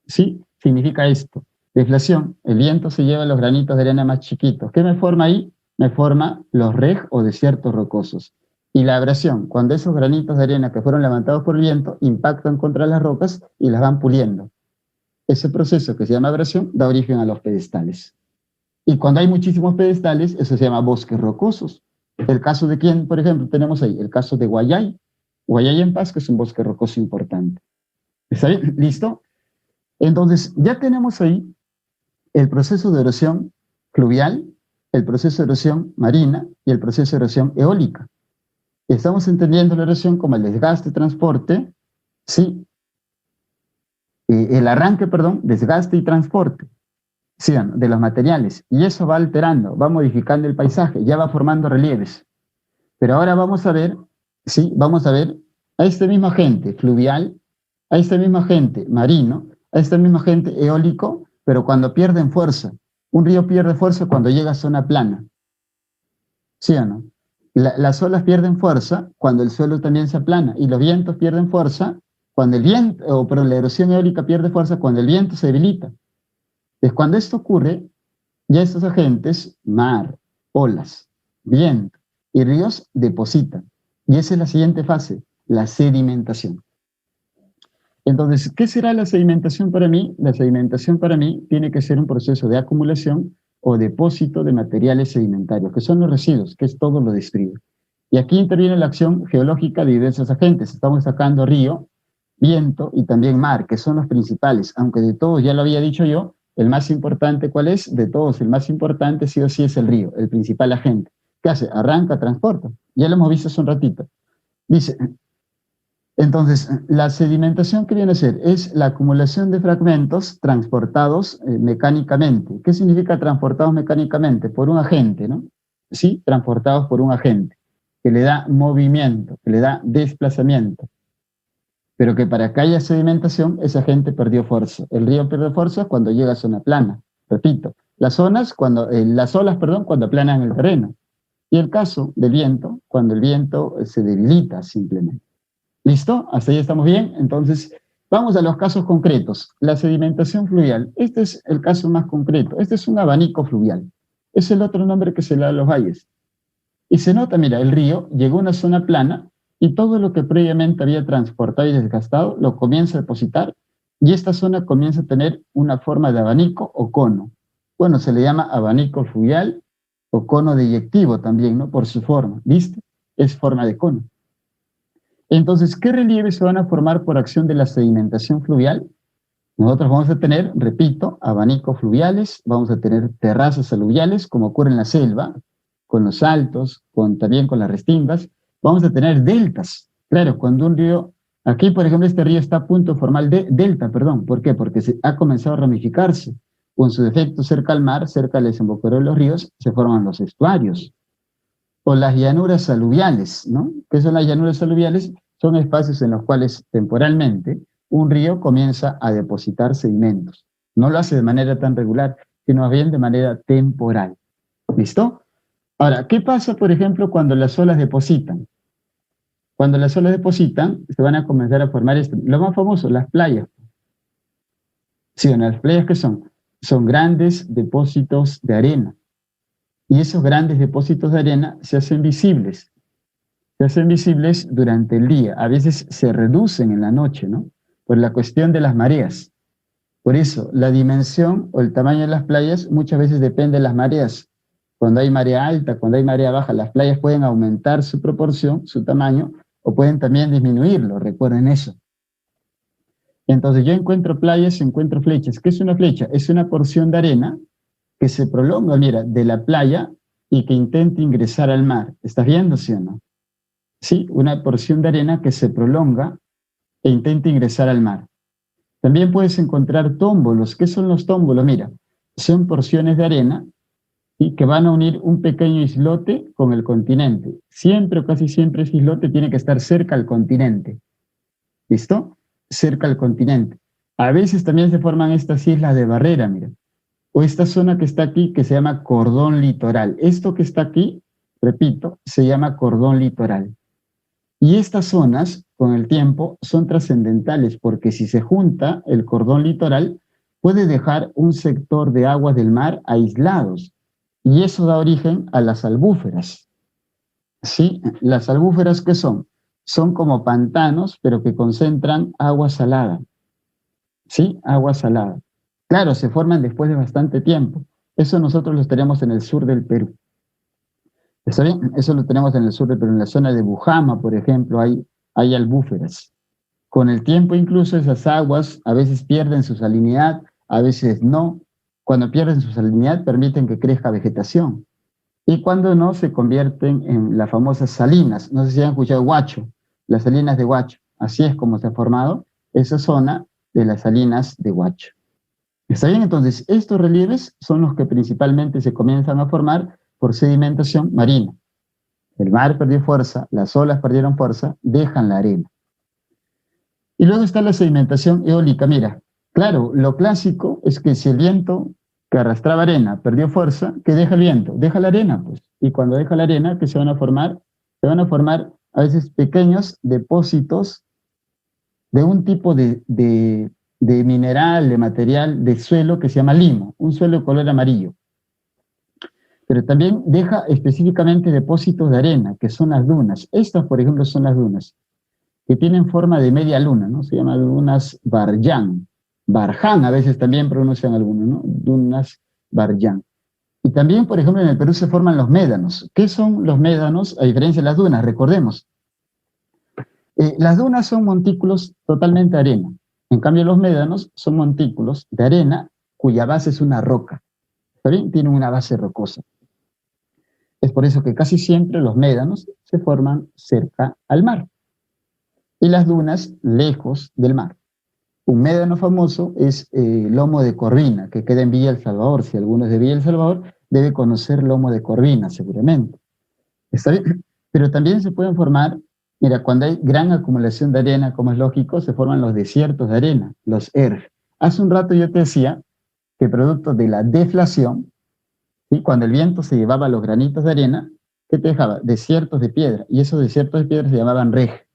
sí, significa esto. Deflación, el viento se lleva los granitos de arena más chiquitos. ¿Qué me forma ahí? Me forma los reg o desiertos rocosos. Y la abrasión, cuando esos granitos de arena que fueron levantados por el viento impactan contra las rocas y las van puliendo. Ese proceso que se llama abrasión da origen a los pedestales. Y cuando hay muchísimos pedestales, eso se llama bosques rocosos. El caso de quién, por ejemplo, tenemos ahí, el caso de Guayay. Guayay en Paz, que es un bosque rocoso importante. ¿Está bien? ¿Listo? Entonces, ya tenemos ahí el proceso de erosión fluvial, el proceso de erosión marina y el proceso de erosión eólica. Estamos entendiendo la erosión como el desgaste, transporte, sí, el arranque, perdón, desgaste y transporte, sí, de los materiales. Y eso va alterando, va modificando el paisaje, ya va formando relieves. Pero ahora vamos a ver, sí, vamos a ver a esta misma agente fluvial, a esta misma agente marino, a esta misma agente eólico, pero cuando pierden fuerza. Un río pierde fuerza cuando llega a zona plana. ¿Sí o no? Las olas pierden fuerza cuando el suelo también se aplana y los vientos pierden fuerza cuando el viento, o perdón, la erosión eólica pierde fuerza cuando el viento se debilita. Entonces, cuando esto ocurre, ya estos agentes, mar, olas, viento y ríos, depositan. Y esa es la siguiente fase, la sedimentación. Entonces, ¿qué será la sedimentación para mí? La sedimentación para mí tiene que ser un proceso de acumulación o depósito de materiales sedimentarios, que son los residuos, que es todo lo descrito. Y aquí interviene la acción geológica de diversos agentes. Estamos sacando río, viento y también mar, que son los principales, aunque de todos, ya lo había dicho yo, el más importante, ¿cuál es? De todos, el más importante sí o sí es el río, el principal agente. ¿Qué hace? Arranca, transporta. Ya lo hemos visto hace un ratito. Dice, entonces, la sedimentación que viene a ser es la acumulación de fragmentos transportados mecánicamente. ¿Qué significa transportados mecánicamente? Por un agente, ¿no? Sí, transportados por un agente, que le da movimiento, que le da desplazamiento. Pero que para que haya sedimentación, ese agente perdió fuerza. El río pierde fuerza cuando llega a zona plana. Repito, las olas, cuando aplanan el terreno. Y el caso del viento, cuando el viento se debilita simplemente. ¿Listo? ¿Hasta ahí estamos bien? Entonces, vamos a los casos concretos. La sedimentación fluvial. Este es el caso más concreto. Este es un abanico fluvial. Es el otro nombre que se le da a los valles. Y se nota, mira, el río llegó a una zona plana y todo lo que previamente había transportado y desgastado lo comienza a depositar y esta zona comienza a tener una forma de abanico o cono. Bueno, se le llama abanico fluvial o cono deyectivo también, ¿no? Por su forma, ¿viste? Es forma de cono. Entonces, ¿qué relieves se van a formar por acción de la sedimentación fluvial? Nosotros vamos a tener, repito, abanicos fluviales, vamos a tener terrazas aluviales, como ocurre en la selva, con los saltos, también con las restingas. Vamos a tener deltas. Claro, cuando un río, aquí por ejemplo este río está a punto de formar delta, perdón. ¿Por qué? Porque ha comenzado a ramificarse. Con su defecto cerca al mar, cerca al desembocadura de los ríos, se forman los estuarios. O las llanuras aluviales, ¿no? ¿Qué son las llanuras aluviales? Son espacios en los cuales temporalmente un río comienza a depositar sedimentos. No lo hace de manera tan regular, sino más bien de manera temporal. ¿Listo? Ahora, ¿qué pasa, por ejemplo, cuando las olas depositan? Cuando las olas depositan, se van a comenzar a formar esto. Lo más famoso, las playas. Sí, en las playas que son grandes depósitos de arena. Y esos grandes depósitos de arena se hacen visibles. Se hacen visibles durante el día. A veces se reducen en la noche, ¿no? Por la cuestión de las mareas. Por eso, la dimensión o el tamaño de las playas muchas veces depende de las mareas. Cuando hay marea alta, cuando hay marea baja, las playas pueden aumentar su proporción, su tamaño, o pueden también disminuirlo, recuerden eso. Entonces yo encuentro playas, encuentro flechas. ¿Qué es una flecha? Es una porción de arena que se prolonga, mira, de la playa y que intenta ingresar al mar. ¿Estás viendo, sí o no? Sí, una porción de arena que se prolonga e intenta ingresar al mar. También puedes encontrar tómbolos. ¿Qué son los tómbolos? Mira, son porciones de arena y que van a unir un pequeño islote con el continente. Siempre o casi siempre ese islote tiene que estar cerca al continente. ¿Listo? Cerca al continente. A veces también se forman estas islas de barrera, mira. O esta zona que está aquí que se llama cordón litoral. Esto que está aquí, repito, se llama cordón litoral. Y estas zonas, con el tiempo, son trascendentales porque si se junta el cordón litoral, puede dejar un sector de aguas del mar aislados. Y eso da origen a las albúferas. ¿Sí? ¿Las albúferas qué son? Son como pantanos, pero que concentran agua salada. ¿Sí? Agua salada. Claro, se forman después de bastante tiempo. Eso nosotros lo tenemos en el sur del Perú. ¿Está bien? Eso lo tenemos en el sur del Perú. En la zona de Bujama, por ejemplo, hay albúferas. Con el tiempo incluso esas aguas a veces pierden su salinidad, a veces no. Cuando pierden su salinidad permiten que crezca vegetación. Y cuando no, se convierten en las famosas salinas. No sé si han escuchado Huacho, las salinas de Huacho. Así es como se ha formado esa zona de las salinas de Huacho. ¿Está bien? Entonces, estos relieves son los que principalmente se comienzan a formar por sedimentación marina. El mar perdió fuerza, las olas perdieron fuerza, dejan la arena. Y luego está la sedimentación eólica. Mira, claro, lo clásico es que si el viento que arrastraba arena perdió fuerza, ¿qué deja el viento? Deja la arena, pues. Y cuando deja la arena, ¿qué se van a formar? Se van a formar a veces pequeños depósitos de un tipo de mineral, de material, de suelo que se llama limo, un suelo de color amarillo. Pero también deja específicamente depósitos de arena, que son las dunas. Estas, por ejemplo, son las dunas, que tienen forma de media luna, ¿no? Se llaman dunas Barján. Barján a veces también pronuncian algunos, ¿no? Dunas Barján. Y también, por ejemplo, en el Perú se forman los médanos. ¿Qué son los médanos? A diferencia de las dunas, recordemos. Las dunas son montículos totalmente de arena. En cambio, los médanos son montículos de arena cuya base es una roca. ¿Está bien? Tienen una base rocosa. Es por eso que casi siempre los médanos se forman cerca al mar y las dunas lejos del mar. Un médano famoso es Lomo de Corvina, que queda en Villa El Salvador. Si alguno es de Villa El Salvador, debe conocer Lomo de Corvina, seguramente. ¿Está bien? Pero también se pueden formar, mira, cuando hay gran acumulación de arena, como es lógico, se forman los desiertos de arena, los ERG. Hace un rato yo te decía que producto de la deflación, ¿sí? Cuando el viento se llevaba los granitos de arena, ¿qué te dejaba? Desiertos de piedra, y esos desiertos de piedra se llamaban REG.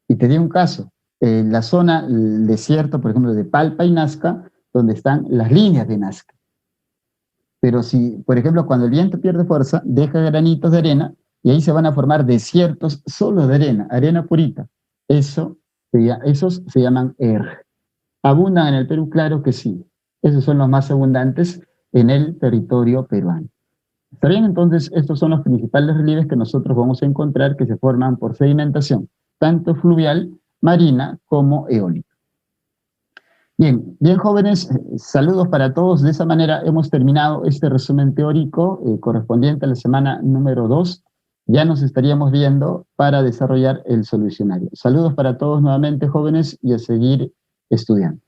Y te di un caso, en la zona, el desierto, por ejemplo, de Palpa y Nazca, donde están las líneas de Nazca. Pero si, por ejemplo, cuando el viento pierde fuerza, deja granitos de arena, y ahí se van a formar desiertos solo de arena, arena purita. Esos se llaman ERG. ¿Abundan en el Perú? Claro que sí. Esos son los más abundantes en el territorio peruano. ¿Está bien? Entonces, estos son los principales relieves que nosotros vamos a encontrar que se forman por sedimentación, tanto fluvial, marina, como eólica. Bien, bien jóvenes, saludos para todos. De esa manera hemos terminado este resumen teórico correspondiente a la semana número 2. Ya nos estaríamos viendo para desarrollar el solucionario. Saludos para todos nuevamente, jóvenes, y a seguir estudiando.